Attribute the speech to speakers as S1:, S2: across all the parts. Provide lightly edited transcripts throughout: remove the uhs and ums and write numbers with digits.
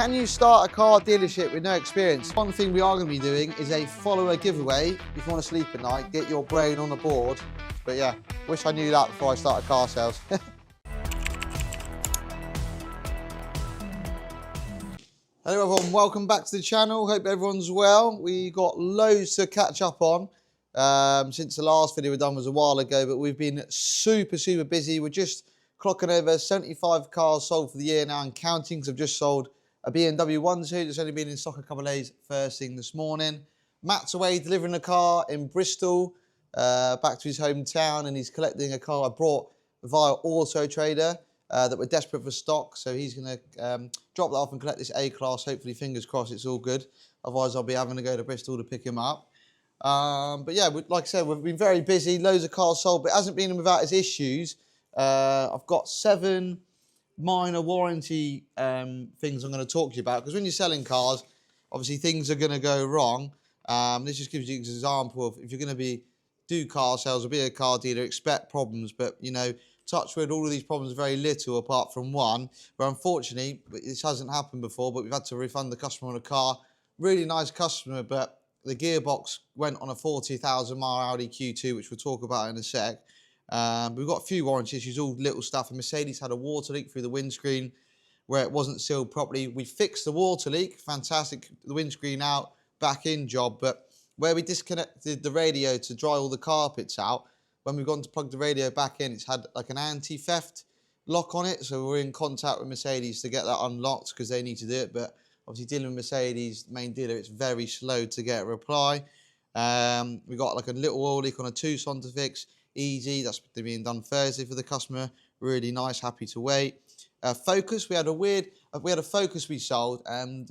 S1: Can you start a car dealership with no experience? One thing we are going to be doing is a follower giveaway. If you want to sleep at night, get your brain on the board. But yeah, wish I knew that before I started car sales. Hello everyone, welcome back to the channel. Hope everyone's well. We got loads to catch up on since the last video we done was a while ago, but we've been super busy. We're just clocking over 75 cars sold for the year now and counting, because I've just sold a BMW 1.2 that's only been in stock a couple of days first thing this morning. Matt's away delivering a car in Bristol back to his hometown, and he's collecting a car I brought via Auto Trader that we're desperate for stock, so he's going to drop that off and collect this A-Class. Hopefully, fingers crossed, it's all good. Otherwise, I'll be having to go to Bristol to pick him up. But yeah, like I said, we've been very busy, loads of cars sold, but it hasn't been without its issues. I've got 7 minor warranty things I'm going to talk to you about, because when you're selling cars, obviously things are going to go wrong. This just gives you an example of if you're going to do car sales or be a car dealer, expect problems. But you know, touch wood, all of these problems are very little apart from one, where unfortunately this hasn't happened before, but we've had to refund the customer on a car. Really nice customer, but the gearbox went on a 40,000 mile Audi Q2, which we'll talk about in a sec. We've got a few warranty issues, all little stuff. And Mercedes had a water leak through the windscreen where it wasn't sealed properly. We fixed the water leak, fantastic. The windscreen out, back in job. But where we disconnected the radio to dry all the carpets out, when we've gone to plug the radio back in, it's had like an anti-theft lock on it. So we're in contact with Mercedes to get that unlocked, because they need to do it. But obviously dealing with Mercedes, main dealer, it's very slow to get a reply. We got like a little oil leak on a Tucson to fix. Easy, that's being done Thursday for the customer. Really nice, happy to wait. Focus, we had a Focus we sold, and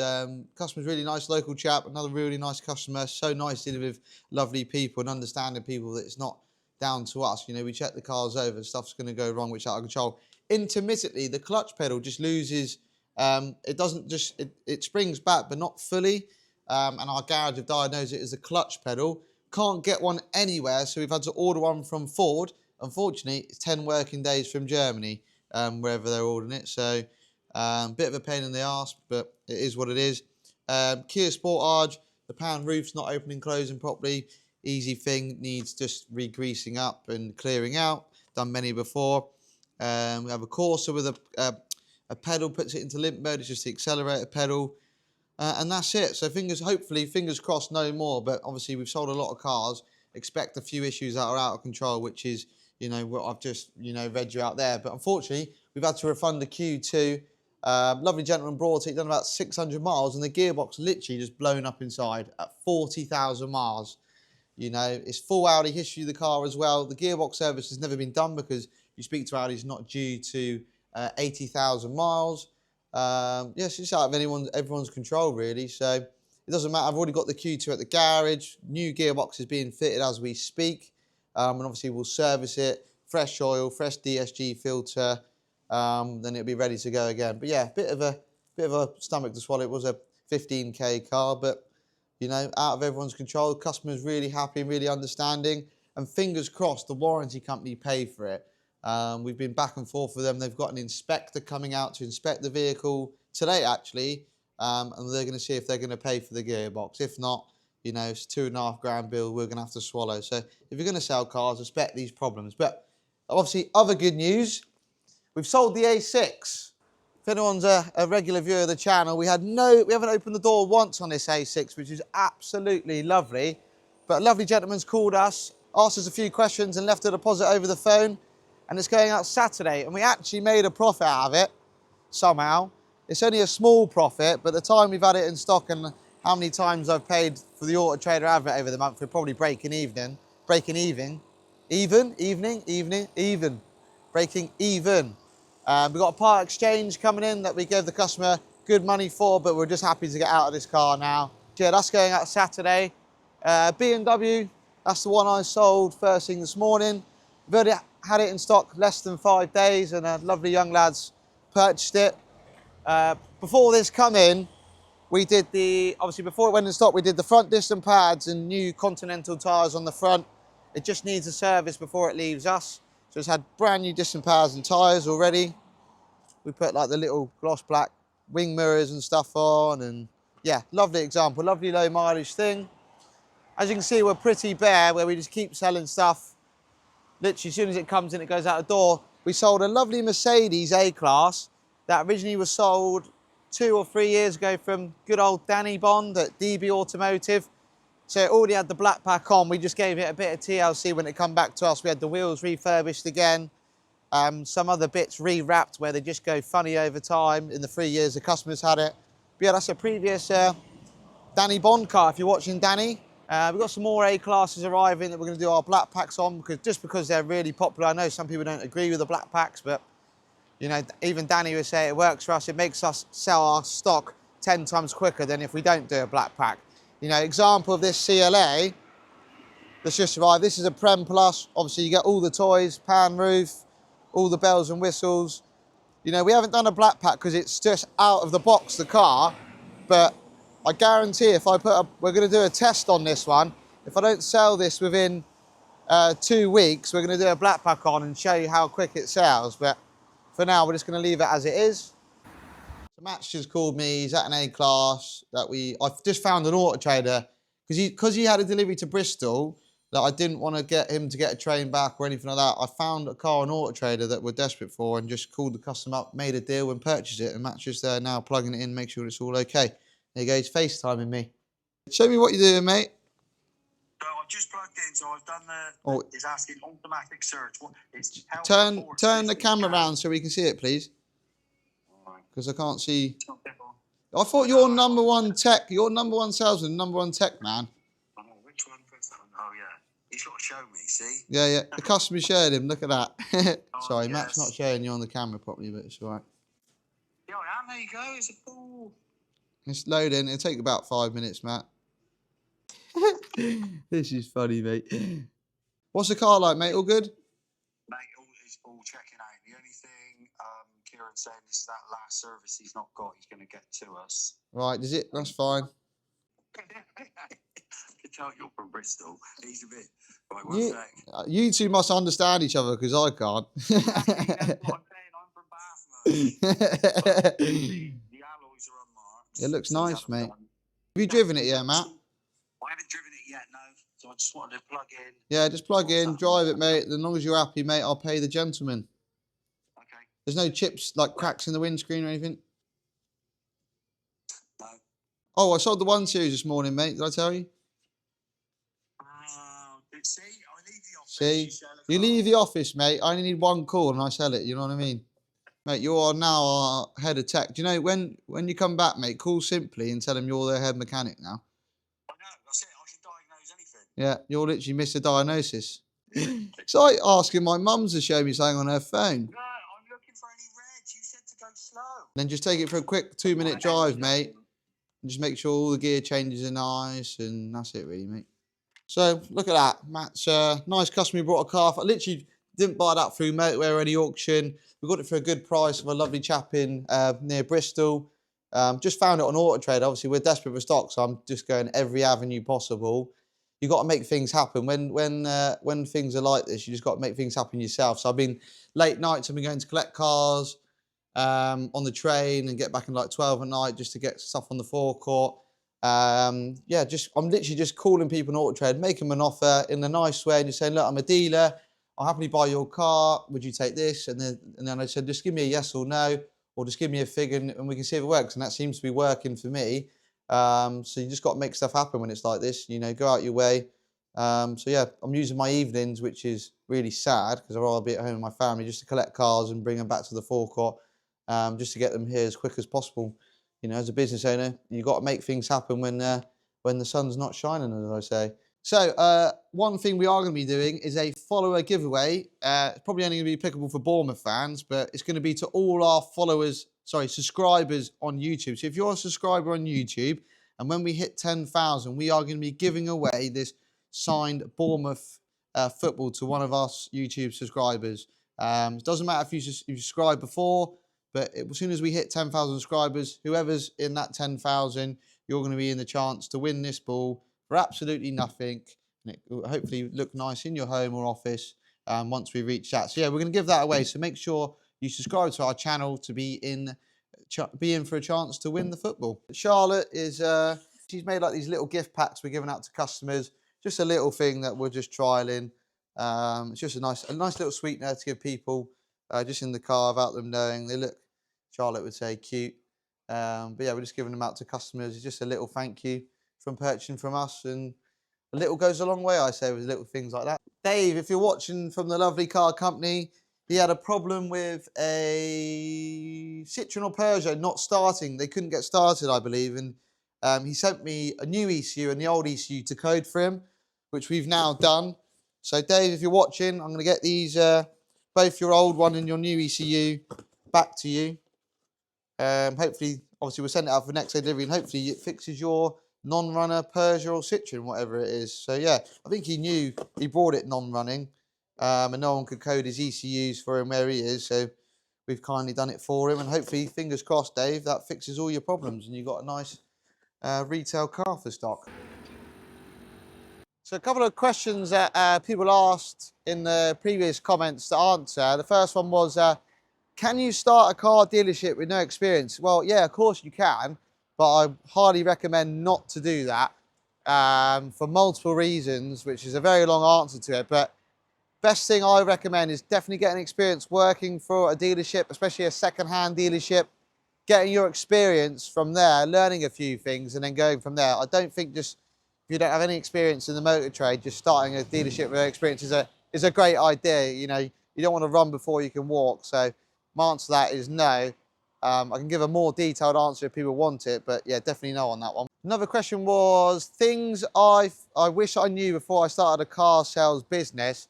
S1: customer's really nice, local chap, another really nice customer. So nice dealing with lovely people and understanding people that it's not down to us. You know, we check the cars over, stuff's going to go wrong, which is out of control. Intermittently, the clutch pedal just loses. It springs back, but not fully. And our garage have diagnosed it as a clutch pedal. Can't get one anywhere, so we've had to order one from Ford. Unfortunately, it's 10 working days from Germany, wherever they're ordering it. So, bit of a pain in the arse, but it is what it is. Kia Sportage, the pan roof's not opening and closing properly. Easy thing, needs just re-greasing up and clearing out. Done many before. We have a Corsa with a pedal, puts it into limp mode. It's just the accelerator pedal. And that's it. So hopefully, fingers crossed, no more. But obviously, we've sold a lot of cars. Expect a few issues that are out of control, which is, you know, what I've just, read you out there. But unfortunately, we've had to refund the Q2. Lovely gentleman brought it, done about 600 miles, and the gearbox literally just blown up inside at 40,000 miles. You know, it's full Audi history of the car as well. The gearbox service has never been done because you speak to Audi, it's not due to 80,000 miles. Yes, it's out of everyone's control, really. So it doesn't matter. I've already got the Q2 at the garage. New gearbox is being fitted as we speak, and obviously we'll service it. Fresh oil, fresh DSG filter. Then it'll be ready to go again. But yeah, bit of a stomach to swallow. It was a 15k car, but out of everyone's control. The customer's really happy, really understanding, and fingers crossed the warranty company pay for it. We've been back and forth with them. They've got an inspector coming out to inspect the vehicle today, actually, and they're going to see if they're going to pay for the gearbox. If not, it's £2.5 grand bill we're going to have to swallow. So if you're going to sell cars, expect these problems. But obviously, other good news, we've sold the A6. If anyone's a regular viewer of the channel, we haven't opened the door once on this A6, which is absolutely lovely. But a lovely gentleman's called us, asked us a few questions, and left a deposit over the phone. And it's going out Saturday, and we actually made a profit out of it, somehow. It's only a small profit, but the time we've had it in stock and how many times I've paid for the Auto Trader advert over the month, we're probably breaking even. Breaking even. We've got a part exchange coming in that we gave the customer good money for, but we're just happy to get out of this car now. Yeah, that's going out Saturday. BMW, that's the one I sold first thing this morning. We've already had it in stock less than 5 days, and lovely young lads purchased it. Before this come in, we did obviously before it went in stock, we did the front disc and pads and new Continental tyres on the front. It just needs a service before it leaves us. So it's had brand new disc and pads and tyres already. We put like the little gloss black wing mirrors and stuff on, and yeah, lovely example, lovely low mileage thing. As you can see, we're pretty bare where we just keep selling stuff. Literally, as soon as it comes in, it goes out the door. We sold a lovely Mercedes A-Class that originally was sold 2 or 3 years ago from good old Danny Bond at DB Automotive. So it already had the black pack on. We just gave it a bit of TLC when it come back to us. We had the wheels refurbished again. Some other bits re-wrapped where they just go funny over time in the 3 years the customers had it. But yeah, that's a previous Danny Bond car, if you're watching, Danny. We've got some more A-Classes arriving that we're going to do our black packs on, because they're really popular. I know some people don't agree with the black packs, but you know, even Danny would say it works for us. It makes us sell our stock 10 times quicker than if we don't do a black pack. You know, example of this CLA that's just arrived. This is a Prem Plus. Obviously, you get all the toys, pan roof, all the bells and whistles. You know, we haven't done a black pack because it's just out of the box, the car, but I guarantee if I we're going to do a test on this one. If I don't sell this within 2 weeks, we're going to do a black pack on and show you how quick it sells. But for now, we're just going to leave it as it is. So Matt's just called me. He's at an A-Class that I've just found an Auto Trader because he had a delivery to Bristol that I didn't want to get him to get a train back or anything like that. I found a car on Auto Trader that we're desperate for and just called the customer up, made a deal and purchased it. And Matt's just there now plugging it in, make sure it's all okay. There you go, he's FaceTiming me. Show me what you're doing, mate.
S2: So I've just plugged in, so I've done the, it's asking automatic search. It's
S1: turn the camera around so we can see it, please. Because I can't see. I thought you're number one tech, you're number one salesman, number one tech man.
S2: Oh, which one? Oh, yeah. He's got to show me, see?
S1: Yeah, yeah. The customer showed him, look at that. Sorry,
S2: yes.
S1: Matt's not showing you on the camera properly, but it's all right.
S2: Yeah, there you go, it's a full...
S1: It's loading, it'll take about 5 minutes, Matt. This is funny, mate. What's the car like, mate? All good?
S2: Mate, it's all checking out. The only thing Kieran said is that last service he's not got, he's going to get to us.
S1: Right, does it? That's fine.
S2: I can tell you're from Bristol. He's a bit... Right, one sec.
S1: You two must understand each other, because I can't.
S2: That's what I'm saying, I'm from Bath, mate. The alloys are unmarked.
S1: It looks nice, mate. Have you driven it yet, Matt?
S2: I haven't driven it yet, no. So I just wanted to plug in.
S1: Yeah, just plug in, drive it, mate. As long as you're happy, mate, I'll pay the gentleman.
S2: Okay.
S1: There's no chips, like cracks in the windscreen or anything?
S2: No.
S1: Oh, I sold the 1 Series this morning, mate. Did I tell you?
S2: See, I leave the office.
S1: See? You leave the office, mate. I only need 1 call and I sell it. You know what I mean? Mate, you are now our head of tech. Do you know, when you come back, mate, call Simply and tell them you're their head mechanic now.
S2: I know, that's it. I can diagnose anything.
S1: Yeah, you'll literally miss a diagnosis. It's like asking my mum to show me something on her phone.
S2: No, I'm looking for any reds. You said to go slow.
S1: Then just take it for a quick 2-minute drive, mate. And just make sure all the gear changes are nice, and that's it really, mate. So, look at that. Matt's nice customer brought a car. I literally didn't buy that through Motorway or any auction. We got it for a good price of a lovely chap in near Bristol. Just found it on Auto Trader. Obviously, we're desperate for stock, so I'm just going every avenue possible. You got to make things happen. When things are like this, you just got to make things happen yourself. So I've been late nights. I've been going to collect cars on the train and get back in like 12 at night just to get stuff on the forecourt. Yeah, I'm literally just calling people in Auto Trade, making them an offer in a nice way, and just saying, look, I'm a dealer. I'll happily buy your car. Would you take this? And then I said, just give me a yes or no, or just give me a figure and we can see if it works. And that seems to be working for me. So you just got to make stuff happen when it's like this, you know, go out your way. So yeah, I'm using my evenings, which is really sad because I'd rather be at home with my family, just to collect cars and bring them back to the forecourt, just to get them here as quick as possible. You know, as a business owner, you've got to make things happen when the sun's not shining, as I say. So one thing we are going to be doing is a follower giveaway. It's probably only going to be applicable for Bournemouth fans, but it's going to be to all our subscribers on YouTube. So if you're a subscriber on YouTube, and when we hit 10,000, we are going to be giving away this signed Bournemouth football to one of us YouTube subscribers. It doesn't matter if you subscribed before, but as soon as we hit 10,000 subscribers, whoever's in that 10,000, you're going to be in the chance to win this ball for absolutely nothing. And it will hopefully look nice in your home or office once we reach that. So yeah, we're going to give that away. So make sure you subscribe to our channel to be in be in for a chance to win the football. Charlotte is, she's made like these little gift packs we're giving out to customers. Just a little thing that we're just trialing. It's just a nice little sweetener to give people just in the car without them knowing. They look, Charlotte would say, cute. But yeah, we're just giving them out to customers. It's just a little thank you from purchasing from us, and a little goes a long way, I say, with little things like that. Dave, if you're watching from the Lovely Car Company, he had a problem with a Citroen or Peugeot not starting. They couldn't get started, I believe, and he sent me a new ECU and the old ECU to code for him, which we've now done. So Dave, if you're watching, I'm going to get these, both your old one and your new ECU back to you. Hopefully, obviously, we'll send it out for next day delivery, and hopefully it fixes your non-runner Peugeot or Citroen, whatever it is. So yeah, I think he knew he brought it non-running, and no one could code his ECUs for him where he is. So we've kindly done it for him, and hopefully, fingers crossed, Dave, that fixes all your problems, and you've got a nice retail car for stock. So a couple of questions that people asked in the previous comments to answer. The first one was, can you start a car dealership with no experience? Well, yeah, of course you can, but I highly recommend not to do that for multiple reasons, which is a very long answer to it. But best thing I recommend is definitely getting experience working for a dealership, especially a second-hand dealership, getting your experience from there, learning a few things, and then going from there. I don't think just, if you don't have any experience in the motor trade, just starting a dealership with no experience is a great idea. You know, you don't want to run before you can walk. So my answer to that is no. I can give a more detailed answer if people want it, but yeah, definitely no on that one. Another question was things I wish I knew before I started a car sales business.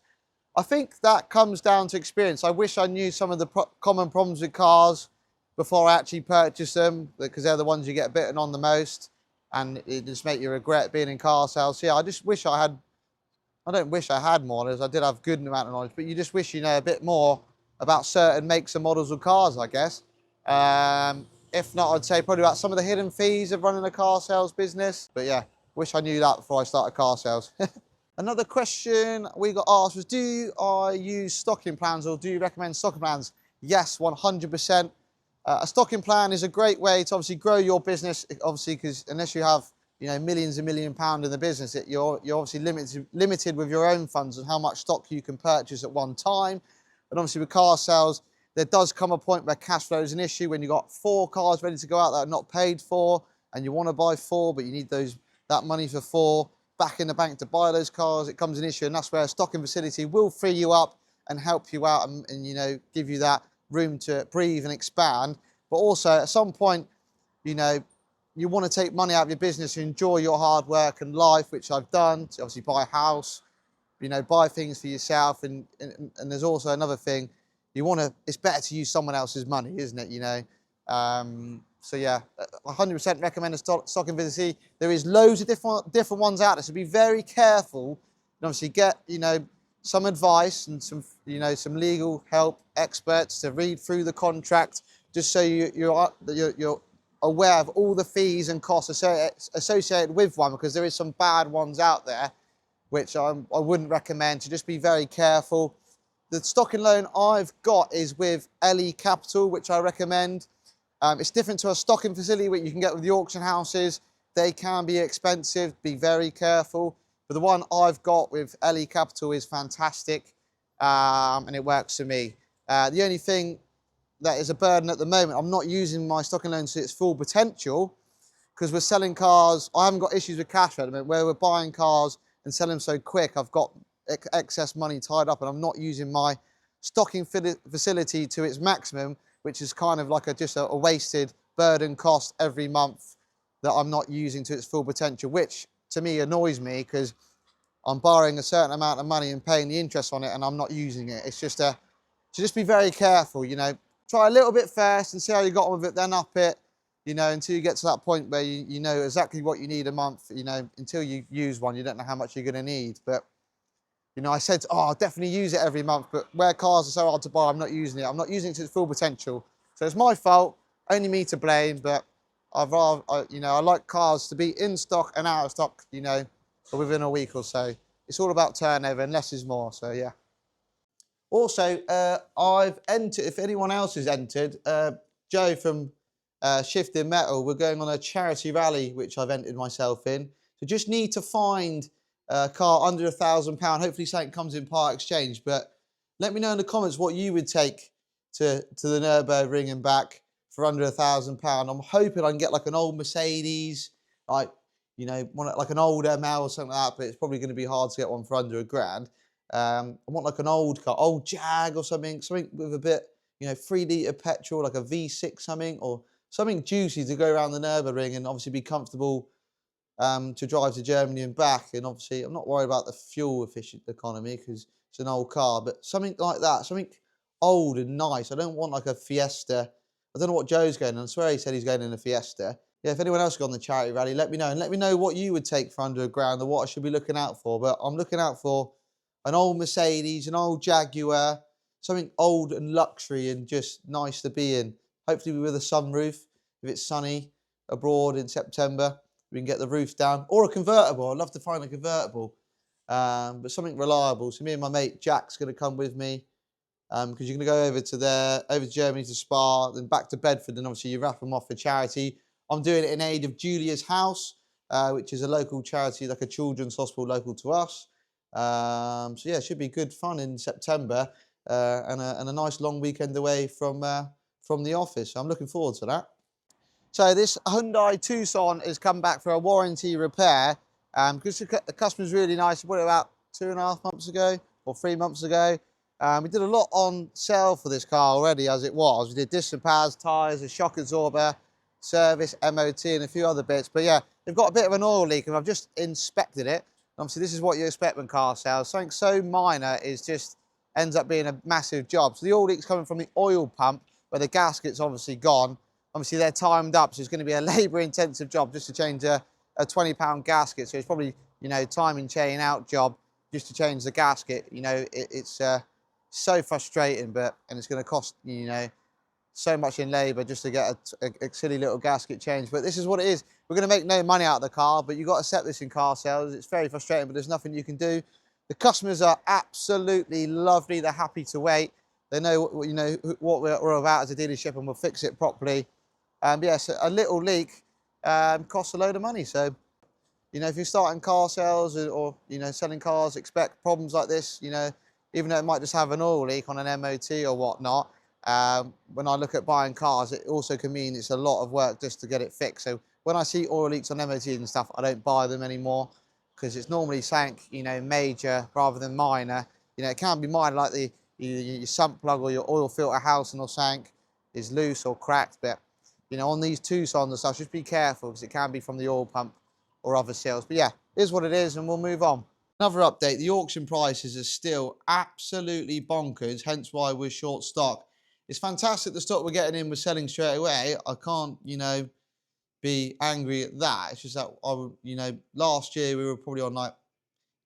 S1: I think that comes down to experience. I wish I knew some of the common problems with cars before I actually purchased them, because they're the ones you get bitten on the most, and it just make you regret being in car sales. So yeah, I just wish I had, I don't wish I had more, as I did have good amount of knowledge, but you just wish you know a bit more about certain makes and models of cars, I guess. If not, I'd say probably about some of the hidden fees of running a car sales business. But yeah, wish I knew that before I started car sales. Another question we got asked was, do I use stocking plans, or do you recommend stocking plans? Yes, 100%. A stocking plan is a great way to obviously grow your business, obviously, because unless you have, you know, millions and million pounds in the business, you're obviously limited with your own funds and how much stock you can purchase at one time. And obviously with car sales, there does come a point where cash flow is an issue when you've got 4 cars ready to go out that are not paid for, and you want to buy 4, but you need that money for 4 back in the bank to buy those cars. It comes an issue, and that's where a stocking facility will free you up and help you out, and you know, give you that room to breathe and expand. But also at some point, you know, you want to take money out of your business to enjoy your hard work and life, which I've done, to obviously buy a house, you know, buy things for yourself, and there's also another thing, you want to, it's better to use someone else's money, isn't it, you know? So yeah, 100% recommend a stocking facility. There is loads of different ones out there, so be very careful, and obviously get, you know, some advice and some, you know, some legal help, experts to read through the contract, just so you're aware of all the fees and costs associated with one, because there is some bad ones out there, which I wouldn't recommend. So just be very careful. The stocking loan I've got is with LE Capital, which I recommend. It's different to a stocking facility which you can get with the auction houses. They can be expensive, be very careful. But the one I've got with LE Capital is fantastic, and it works for me. The only thing that is a burden at the moment, I'm not using my stocking loan to its full potential, because we're selling cars. I haven't got issues with cash flow at the moment, where we're buying cars and selling them so quick. I've got excess money tied up, and I'm not using my stocking facility to its maximum, which is kind of like just a wasted burden cost every month that I'm not using to its full potential, which to me annoys me, because I'm borrowing a certain amount of money and paying the interest on it, and I'm not using it. It's just to just be very careful, you know. Try a little bit first and see how you got on with it, then up it, you know, until you get to that point where you know exactly what you need a month. You know, until you use one, you don't know how much you're going to need. But, you know, I said, oh, I'll definitely use it every month, but where cars are so hard to buy, I'm not using it. I'm not using it to its full potential. So it's my fault, only me to blame, but I'd rather, you know, I like cars to be in stock and out of stock, you know, within a week or so. It's all about turnover, and less is more, so yeah. Also, I've entered, if anyone else has entered, Joe from Shifting Metal, we're going on a charity rally, which I've entered myself in. So just need to find a car under £1,000. Hopefully something comes in part exchange. But let me know in the comments what you would take to the Nürburgring and back for under £1,000. I'm hoping I can get like an old Mercedes, like, you know, like an old ML or something like that, but it's probably going to be hard to get one for under £1,000. I want like an old car, old Jag or something with a bit, you know, 3 litre petrol, like a V6 something, or something juicy to go around the Nürburgring and obviously be comfortable to drive to Germany and back. And obviously I'm not worried about the fuel efficient economy because it's an old car, but something like that, something old and nice. I don't want like a Fiesta. I don't know what Joe's going on. I swear he said he's going in a Fiesta. Yeah, if anyone else got on the charity rally, let me know. And let me know what you would take for under £1,000 or what I should be looking out for. But I'm looking out for an old Mercedes, an old Jaguar, something old and luxury and just nice to be in. Hopefully with a sunroof. If it's sunny abroad in September, we can get the roof down. Or a convertible. I'd love to find a convertible. But something reliable. So me and my mate Jack's going to come with me. Because you're going to go over to Germany to Spa, then back to Bedford, and obviously you wrap them off for charity. I'm doing it in aid of Julia's House, which is a local charity, like a children's hospital local to us. So yeah, it should be good fun in September, and a nice long weekend away from the office. So I'm looking forward to that. So this Hyundai Tucson has come back for a warranty repair, because the customer's really nice. We bought it about 2.5 months ago or 3 months ago. We did a lot on sale for this car already as it was. We did disc and pads, tyres, a shock absorber, service, MOT and a few other bits. But yeah, they've got a bit of an oil leak and I've just inspected it. Obviously this is what you expect when car sales. Something so minor is just ends up being a massive job. So the oil leak's coming from the oil pump where the gasket's obviously gone. Obviously they're timed up, so it's going to be a labour intensive job just to change a £20 gasket. So it's probably, you know, timing chain out job just to change the gasket. You know, it's so frustrating, and it's going to cost, you know, so much in labour just to get a silly little gasket changed. But this is what it is. We're going to make no money out of the car, but you've got to accept this in car sales. It's very frustrating, but there's nothing you can do. The customers are absolutely lovely. They're happy to wait. They know, you know, what we're about as a dealership, and we'll fix it properly. Yes, a little leak costs a load of money. So, you know, if you're starting car sales or you know, selling cars, expect problems like this. You know, even though it might just have an oil leak on an MOT or whatnot. When I look at buying cars, it also can mean it's a lot of work just to get it fixed. So when I see oil leaks on MOT and stuff, I don't buy them anymore because it's normally something, you know, major rather than minor. You know, it can be minor, like your sump plug or your oil filter housing or something is loose or cracked. But, you know, on these Tucsons and stuff, just be careful because it can be from the oil pump or other seals. But yeah, it is what it is and we'll move on. Another update, the auction prices are still absolutely bonkers, hence why we're short stock. It's fantastic the stock we're getting in, we're selling straight away. I can't, you know, be angry at that. It's just that, you know, last year we were probably on like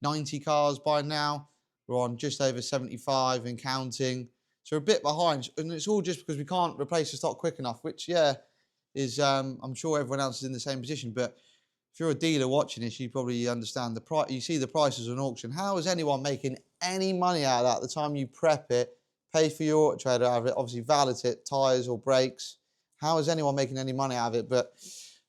S1: 90 cars by now. We're on just over 75 and counting. So we're a bit behind. And it's all just because we can't replace the stock quick enough, which, yeah, is, I'm sure everyone else is in the same position. But if you're a dealer watching this, you probably understand the price. You see the prices on auction. How is anyone making any money out of that? The time you prep it, pay for your auto trader out of it, obviously valid it, tyres or brakes. How is anyone making any money out of it? But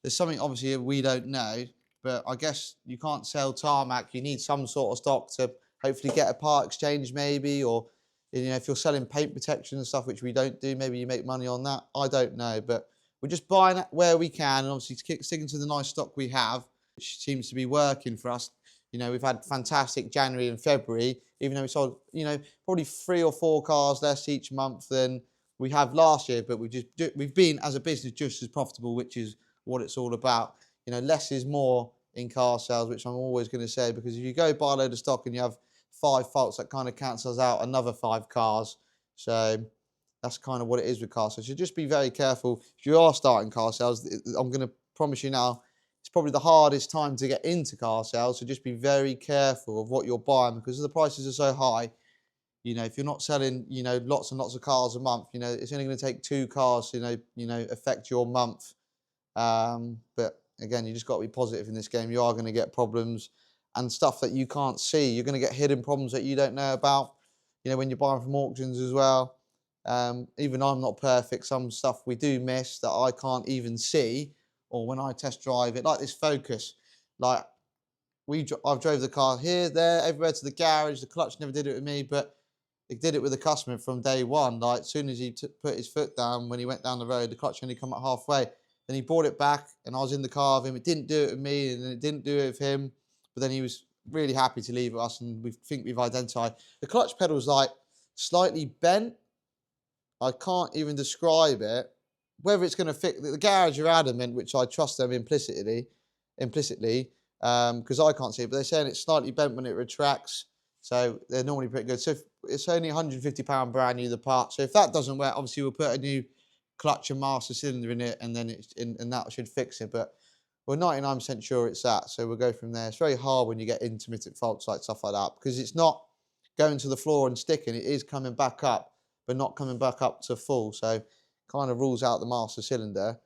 S1: there's something obviously we don't know. But I guess you can't sell tarmac. You need some sort of stock to hopefully get a part exchange maybe, or, you know, if you're selling paint protection and stuff, which we don't do, maybe you make money on that. I don't know, but we're just buying it where we can and obviously sticking to the nice stock we have, which seems to be working for us. You know, we've had fantastic January and February, even though we sold, you know, probably 3 or 4 cars less each month than we have last year, but we've been as a business just as profitable, which is what it's all about. You know, less is more in car sales, which I'm always going to say, because if you go buy a load of stock and you have 5 faults, that kind of cancels out another 5 cars. So that's kind of what it is with car sales. So just be very careful. If you are starting car sales, I'm going to promise you now, it's probably the hardest time to get into car sales. So just be very careful of what you're buying, because the prices are so high. You know, if you're not selling, you know, lots and lots of cars a month, you know, it's only going to take 2 cars to, you know, affect your month. But again, you just got to be positive in this game. You are going to get problems and stuff that you can't see. You're going to get hidden problems that you don't know about, you know, when you're buying from auctions as well. Even I'm not perfect. Some stuff we do miss that I can't even see, or when I test drive it, like this Focus, like I've drove the car here, there, everywhere to the garage. The clutch never did it with me, but it did it with the customer from day one. Like as soon as he put his foot down when he went down the road, the clutch only come up halfway. Then he brought it back, and I was in the car with him. It didn't do it with me, and it didn't do it with him. But then he was really happy to leave it with us, and we think we've identified the clutch pedal's like slightly bent. I can't even describe it. Whether it's going to fix the garage are adamant, which I trust them implicitly, because I can't see it. But they're saying it's slightly bent when it retracts, so they're normally pretty good. So if it's only £150 brand new the part. So if that doesn't work, obviously we'll put a new clutch and master cylinder in it, and then and that should fix it. But we're 99% sure it's that. So we'll go from there. It's very hard when you get intermittent faults like stuff like that, because it's not going to the floor and sticking. It is coming back up, but not coming back up to full. So kind of rules out the master cylinder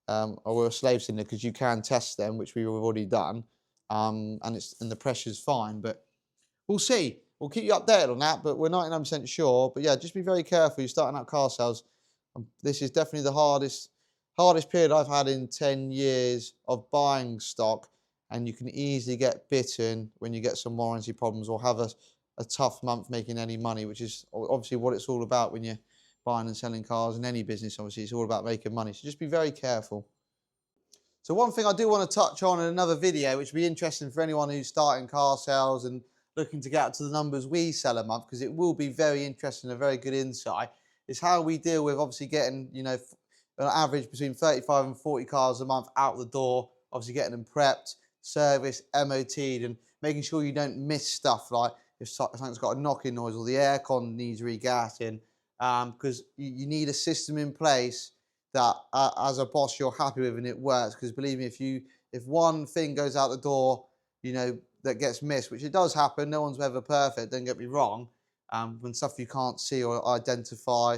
S1: or a slave cylinder, because you can test them, which we've already done, and the pressure's fine. But we'll see. We'll keep you updated on that, but we're 99% sure. But yeah, just be very careful. You're starting out car sales. This is definitely the hardest period I've had in 10 years of buying stock, and you can easily get bitten when you get some warranty problems or have a tough month making any money, which is obviously what it's all about when you're buying and selling cars in any business. Obviously, it's all about making money. So just be very careful. So one thing I do want to touch on in another video, which would be interesting for anyone who's starting car sales and looking to get up to the numbers we sell a month, because it will be very interesting, a very good insight, is how we deal with obviously getting, you know, an average between 35 and 40 cars a month out the door, obviously getting them prepped, serviced, MOT'd, and making sure you don't miss stuff like if something's got a knocking noise or the aircon needs regassing, because you need a system in place that as a boss you're happy with and it works. Because believe me, if one thing goes out the door, you know, that gets missed, which it does happen, no one's ever perfect, don't get me wrong, when stuff you can't see or identify,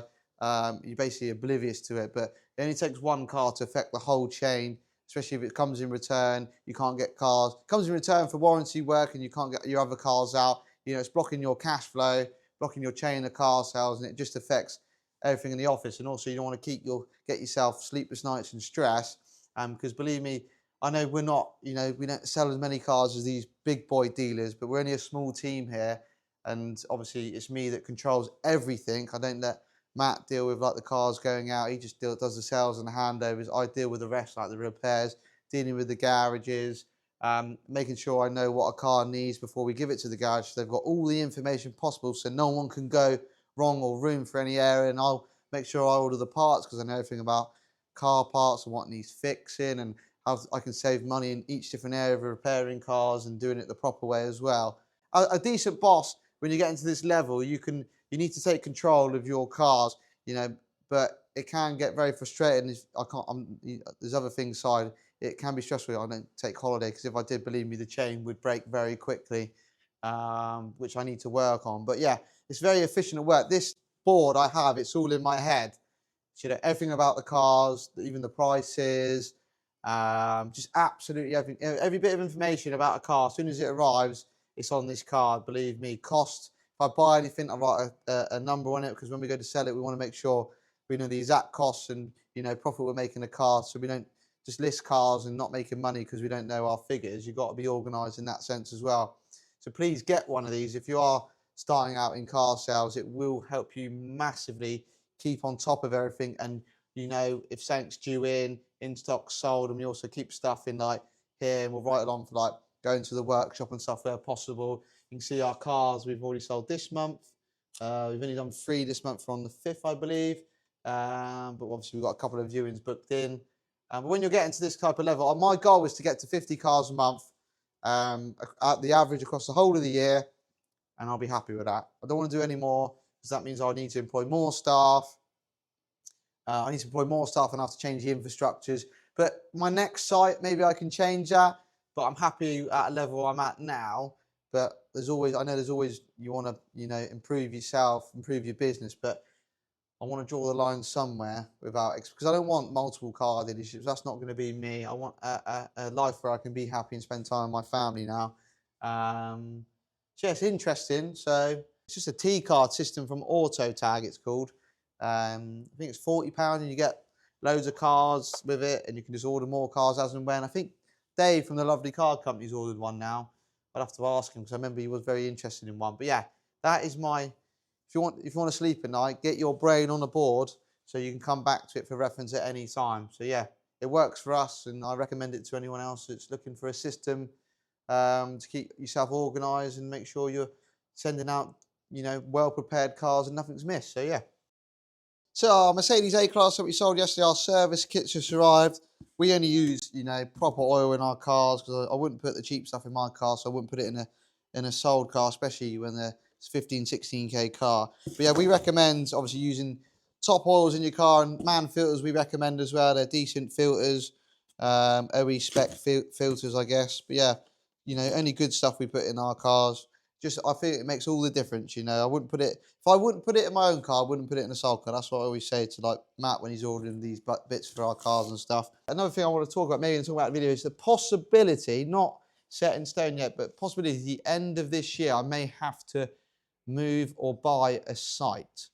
S1: you're basically oblivious to it. But it only takes one car to affect the whole chain, especially if it comes in return. You can't get cars. It comes in return for warranty work, and you can't get your other cars out. You know, it's blocking your cash flow, blocking your chain of car sales, and it just affects everything in the office. And also, you don't want to get yourself sleepless nights and stress. Because believe me, I know we're not, you know, we don't sell as many cars as these big boy dealers, but we're only a small team here. And obviously, it's me that controls everything. I don't let Matt deal with like the cars going out. He just does the sales and the handovers. I deal with the rest, like the repairs, dealing with the garages, making sure I know what a car needs before we give it to the garage. So they've got all the information possible, so no one can go wrong or room for any area. And I'll make sure I order the parts, because I know everything about car parts and what needs fixing, and how I can save money in each different area of repairing cars and doing it the proper way as well. A decent boss, when you get into this level, you need to take control of your cars, you know, but it can get very frustrating. If I can't, there's other things side. It can be stressful. I don't take holiday, because if I did, believe me, the chain would break very quickly, which I need to work on. But yeah, it's very efficient at work. This board I have, it's all in my head. You know, everything about the cars, even the prices, just absolutely everything. Every bit of information about a car, as soon as it arrives, it's on this card. Believe me, cost. If I buy anything, I write a number on it, because when we go to sell it, we want to make sure we know the exact costs and, you know, profit we're making a car, so we don't just list cars and not making money because we don't know our figures. You've got to be organised in that sense as well. So please get one of these. If you are starting out in car sales, it will help you massively keep on top of everything. And, you know, if something's due in stock, sold, and we also keep stuff in like here, and we'll write it on for like going to the workshop and stuff where possible. You can see our cars we've already sold this month. We've only done 3 this month on the 5th, I believe. But obviously we've got a couple of viewings booked in. But when you're getting to this type of level, my goal is to get to 50 cars a month at the average across the whole of the year, and I'll be happy with that. I don't want to do any more, because that means I need to employ more staff. I need to employ more staff, and I have to change the infrastructures. But my next site, maybe I can change that. But I'm happy at a level I'm at now. But there's always, I know there's always, you want to, you know, improve yourself, improve your business. But I want to draw the line somewhere without, because I don't want multiple car dealerships. That's not going to be me. I want a life where I can be happy and spend time with my family now. So yeah, it's interesting. So it's just a T-card system from AutoTag, it's called. I think it's £40 and you get loads of cars with it, and you can just order more cars as and when. I think Dave from the Lovely Car Company's ordered one now. I'd have to ask him because I remember he was very interested in one. But yeah, that is my. If you want to sleep at night, get your brain on a board so you can come back to it for reference at any time. So yeah, it works for us, and I recommend it to anyone else that's looking for a system to keep yourself organised and make sure you're sending out, well prepared cars and nothing's missed. So yeah. So our Mercedes A-Class that we sold yesterday, our service kits just arrived. We only use, proper oil in our cars because I wouldn't put the cheap stuff in my car, so I wouldn't put it in a sold car, especially when they're 15, 16K car. But yeah, we recommend obviously using top oils in your car, and MAN filters we recommend as well. They're decent filters, OE spec filters, I guess. But yeah, only good stuff we put in our cars. Just I think it makes all the difference. I wouldn't put it if I wouldn't put it in my own car, I wouldn't put it in a sold car. That's what I always say to like Matt when he's ordering these bits for our cars and stuff. Another thing I want to talk about, maybe talk about the video, is the possibility, not set in stone yet, but possibility at the end of this year I may have to move or buy a site,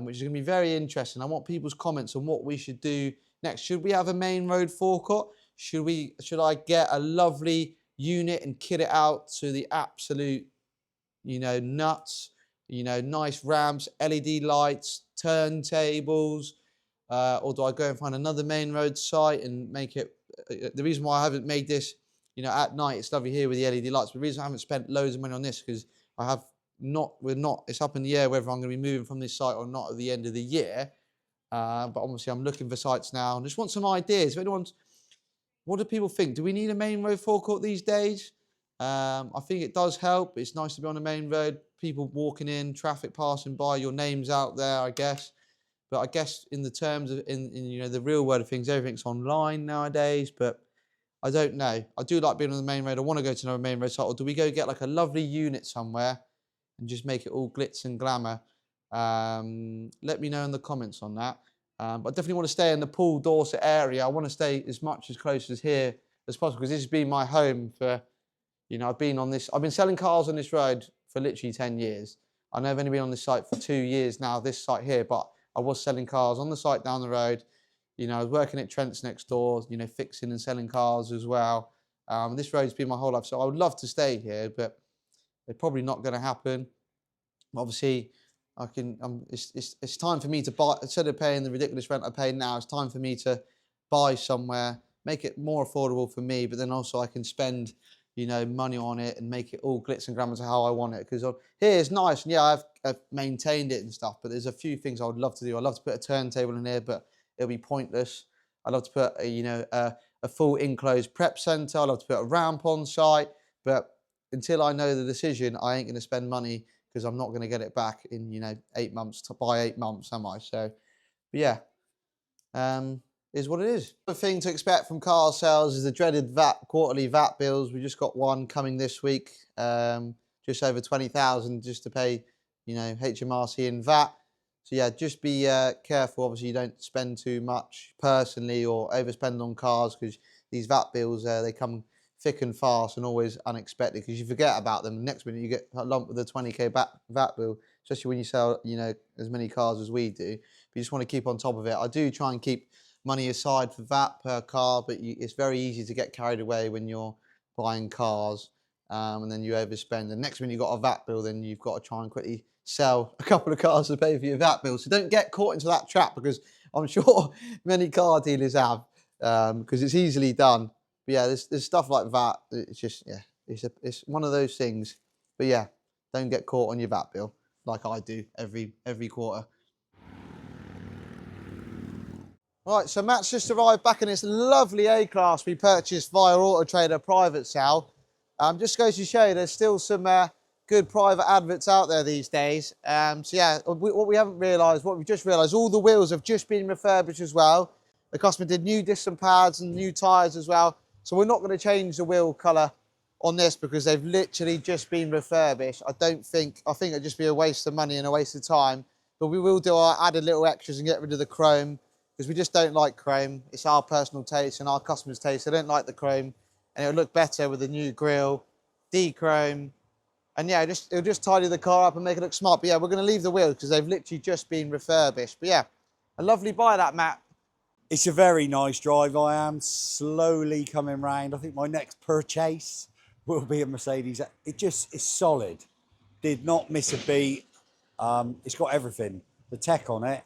S1: which is going to be very interesting. I want people's comments on what we should do next. Should we have a main road forecourt? Should I get a lovely unit and kit it out to the absolute nuts, nice ramps, LED lights, turntables, or do I go and find another main road site and make it? The reason why I haven't made this, at night, it's lovely here with the LED lights, but the reason I haven't spent loads of money on this because it's up in the air whether I'm going to be moving from this site or not at the end of the year. But obviously I'm looking for sites now and just want some ideas. What do people think? Do we need a main road forecourt these days? I think it does help. It's nice to be on the main road, people walking in, traffic passing by, your name's out there, I guess. But I guess in the terms of in the real world of things, everything's online nowadays. But I don't know. I do like being on the main road. I want to go to another main road site. Or do we go get like a lovely unit somewhere and just make it all glitz and glamour? Let me know in the comments on that. But I definitely want to stay in the Poole Dorset area. I want to stay as close as here as possible because this has been my home for. I've been selling cars on this road for literally 10 years. I know I've only been on this site for 2 years now, this site here, but I was selling cars on the site down the road. I was working at Trent's next door, fixing and selling cars as well. This road's been my whole life, so I would love to stay here, but it's probably not going to happen. Obviously, it's time for me to buy, instead of paying the ridiculous rent I pay now, it's time for me to buy somewhere, make it more affordable for me, but then also I can spend money on it and make it all glitz and glamour to how I want it. Because here it's nice, and yeah, I've maintained it and stuff, but there's a few things I would love to do. I'd love to put a turntable in here, but it'll be pointless. I'd love to put a full enclosed prep centre. I'd love to put a ramp on site, but until I know the decision, I ain't going to spend money because I'm not going to get it back in 8 months. To buy 8 months, am I? So, but yeah. Is what it is. The thing to expect from car sales is the dreaded quarterly VAT bills. We just got one coming this week, just over 20,000 just to pay, HMRC and VAT. So yeah, just be careful. Obviously, you don't spend too much personally or overspend on cars because these VAT bills, they come thick and fast and always unexpected because you forget about them. Next minute you get a lump with a 20k VAT bill, especially when you sell, as many cars as we do. But you just want to keep on top of it. I do try and keep money aside for VAT per car, but it's very easy to get carried away when you're buying cars and then you overspend. And next minute you've got a VAT bill, then you've got to try and quickly sell a couple of cars to pay for your VAT bill. So don't get caught into that trap because I'm sure many car dealers have because it's easily done. But yeah, there's stuff like that. It's just, yeah, it's one of those things. But yeah, don't get caught on your VAT bill like I do every quarter. Right, so Matt's just arrived back in this lovely A-Class we purchased via Auto Trader private sale. Just goes to show you there's still some good private adverts out there these days. So yeah, what we've just realised, all the wheels have just been refurbished as well. The customer did new disc and pads and new tyres as well. So we're not going to change the wheel colour on this because they've literally just been refurbished. I think it'd just be a waste of money and a waste of time. But we will do our added little extras and get rid of the chrome because we just don't like chrome. It's our personal taste and our customers' taste. They don't like the chrome, and it'll look better with the new grille, D-chrome, And yeah, it'll just tidy the car up and make it look smart. But yeah, we're going to leave the wheels because they've literally just been refurbished. But yeah, a lovely buy that, Matt.
S3: It's a very nice drive. I am slowly coming round. I think my next purchase will be a Mercedes. It just is solid. Did not miss a beat. It's got everything. The tech on it,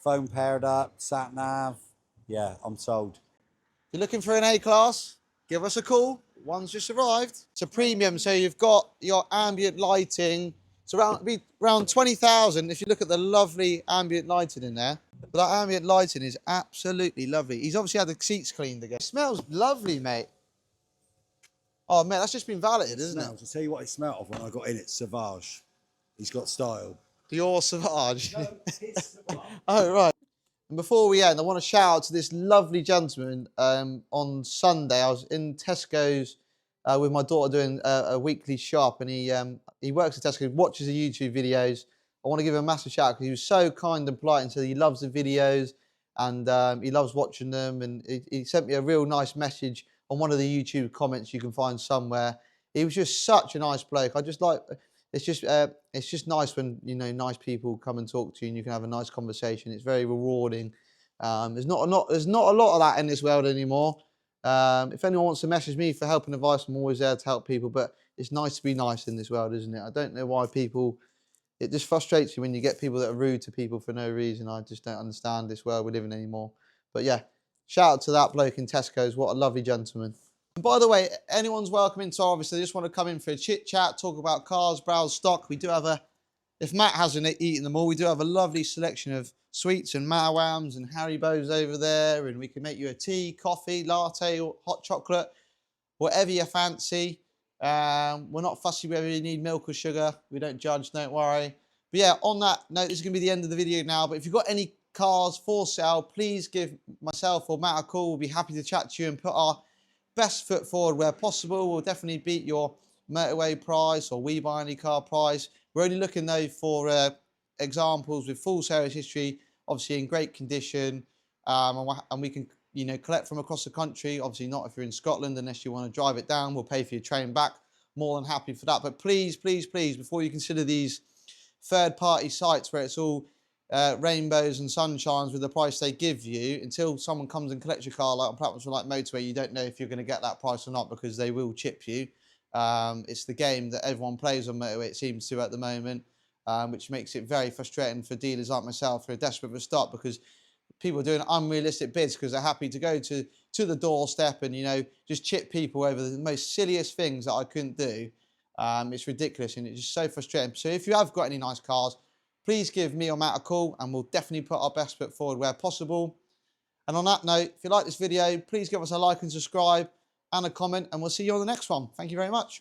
S3: phone paired up, sat nav. Yeah, I'm sold.
S1: If you're looking for an A-Class, give us a call. One's just arrived. It's a premium, so you've got your ambient lighting. It's around 20,000 if you look at the lovely ambient lighting in there. But that ambient lighting is absolutely lovely. He's obviously had the seats cleaned again. It smells lovely, mate. Oh, mate, that's just been valeted, isn't it?
S3: I'll tell you what it smelled of when I got in it. Sauvage. He's got style.
S1: Dior Sauvage.
S3: No, it's Sauvage.
S1: Oh, right. And before we end, I want to shout out to this lovely gentleman. On Sunday, I was in Tesco's with my daughter doing a weekly shop, and he works at Tesco, watches the YouTube videos. I want to give him a massive shout out because he was so kind and polite and said he loves the videos and he loves watching them. And he sent me a real nice message on one of the YouTube comments you can find somewhere. He was just such a nice bloke. I just like... It's just nice when, you know, nice people come and talk to you and you can have a nice conversation. It's very rewarding. There's not a lot of that in this world anymore. If anyone wants to message me for help and advice, I'm always there to help people. But it's nice to be nice in this world, isn't it? I don't know why people... It just frustrates you when you get people that are rude to people for no reason. I just don't understand this world we live in anymore. But yeah, shout out to that bloke in Tesco's. What a lovely gentleman. And by the way, anyone's welcome into our office. They just want to come in for a chit chat, talk about cars, browse stock. We do have if Matt hasn't eaten them all, we do have a lovely selection of sweets and Mawams and Haribos over there. And we can make you a tea, coffee, latte, or hot chocolate, whatever you fancy. We're not fussy whether you need milk or sugar. We don't judge, don't worry. But yeah, on that note, this is going to be the end of the video now. But if you've got any cars for sale, please give myself or Matt a call. We'll be happy to chat to you and put our best foot forward where possible. We'll definitely beat your motorway price or We Buy Any Car price. We're only looking though for examples with full sales history, obviously in great condition, and we can, you know, collect from across the country. Obviously not if you're in Scotland, unless you want to drive it down. We'll pay for your train back. More than happy for that. But please, please, please, before you consider these third-party sites where it's all rainbows and sunshines with the price they give you, until someone comes and collects your car, like on platforms like Motorway, you don't know if you're going to get that price or not because they will chip you. It's the game that everyone plays on Motorway, it seems to at the moment, which makes it very frustrating for dealers like myself who are desperate for stock because people are doing unrealistic bids because they're happy to go to the doorstep and, you know, just chip people over the most silliest things that I couldn't do. It's ridiculous and it's just so frustrating. So if you have got any nice cars, please give me or Matt a call and we'll definitely put our best foot forward where possible. And on that note, if you like this video, please give us a like and subscribe and a comment, and we'll see you on the next one. Thank you very much.